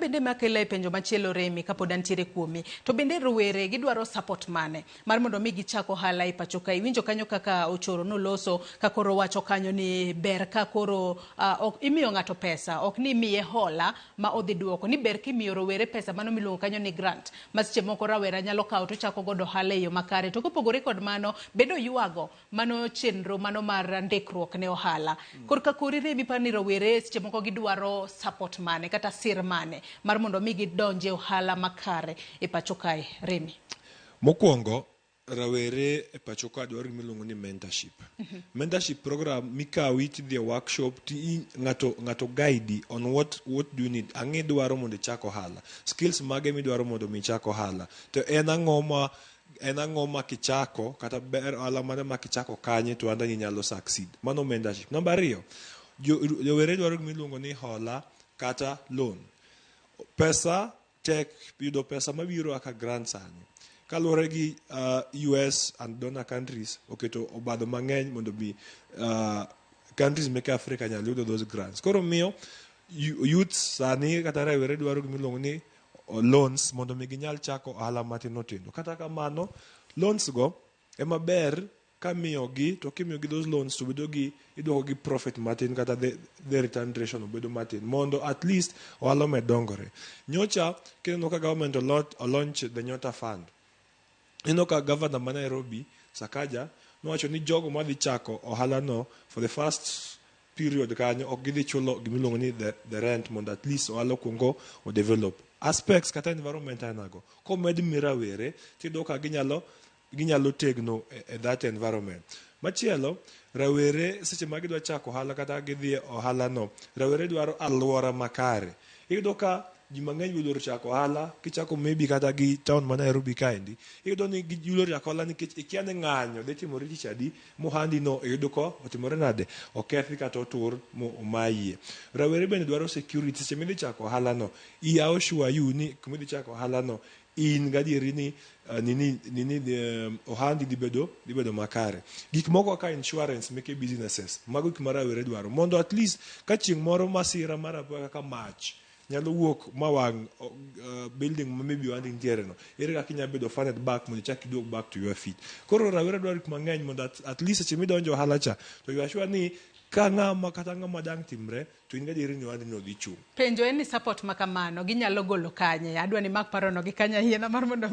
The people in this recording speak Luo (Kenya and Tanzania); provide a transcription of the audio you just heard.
bende makele penjo machielo Remi kapod antiere kuomi. To bende rowere gidwaro support mane mar mondo mi gichako ohala e pacho ka. Iwinjo kanyo kaka Ochoro noloso ka koro wacho kanyo ni ber ka koro ok imiyo ng'ato pesa, ok ni imiye hola ma odhi duoko, ni ber kimiyo rowere pesa mano miluongo kanyo ni grant. Masiche moko rawera nyalo kawo to chako godo ohala e yo makare. To kopogore kod mano bedo yuago mano chenro mano mar ndikruok ne ohala. Korka kori Remi pani rowere siche moko gidwaro support mane kata sir mane mar mondo mi gidonje ohala makare e pacho kae Remi. Mokwongo rawere e pacho ka dwaro miluongo ni mentorship. Mentorship program mikawi tidhi workshop ti ngato guide on what do you need. Ang'e dwaro mondo ichak ohala. Skills mage midwaro mondo mi chak ohala. To en ang'o ma kichako kata ber ohala mane ma kichako kanye to anda nyalo succeed. Mano mentorship. Number 2, jowere dwaro miluongo ni hola kata loan. Pesa tek yudo pesa mabiro aka grant sani. Kaluwore gi US and donor countries oketo obadho mang'eny mondo bi countries meke Africa nyalo yudo those grants. Koro miyo youth sani kata rewere dwaro gimiluongo ni loans mondo mi ginyal chako ohala matino tindo. Kata kamano loans go ema ber kamiyogi to kimiyogi those loans to bedo gi idwoko gi profit matin kata the return ratio obedo matin mondo at least ohala medongore. Nyocha kineno ka government launch the Nyota Fund. Ino ka governor ma Nairobi Sakaja nowacho ni jogo madhi chako ohala no for the first period kanyo ok gidhi chulo gimiluongo ni the rent mondo at least ohala kungo o develop aspects kata environment anago komed mirawere tido ka ginyalo tegno e that environment. Machielo rawere seche ma gidwa chako ohala kata gidhi ohala no rawere dwaro alwora makare. Iyudo ka ji mang'eny yudo chako ohala kichako maybe kata gi town ma Nairobi kaendi iyudo ni yudo chako ohala nikech ikiane ng'anyo dhi timore tich adi mohandi no iyudo ko otimore nade okethi kata otur omayie. Rawere bende dwaro security seche midhi chako ohala no iyawo sure you ni kumidhi chako ohala no in gadieri ni ohandi dhi bedo makare. Gik moko kaka insurance meke businesses mago gik ma rawere dwaro mondo at least ka chieng' moro masira mar apoya kaka mach nyalo wuok mawang building ma maybe wandi ntiere no ere kaka inyalo bedo funded back mondo ichak iduog back to your feet. Koro rawere dwaro gik mang'eny mondo at least seche midonjo ohala cha to you are sure ni ka ng'ama kata ng'ama dang' timre to in gadieri ni wandi no dhi chung'. Penjo en ni support makamano ginyalo golo kanye adwa ni mak parono gi kanya hiena mar mondo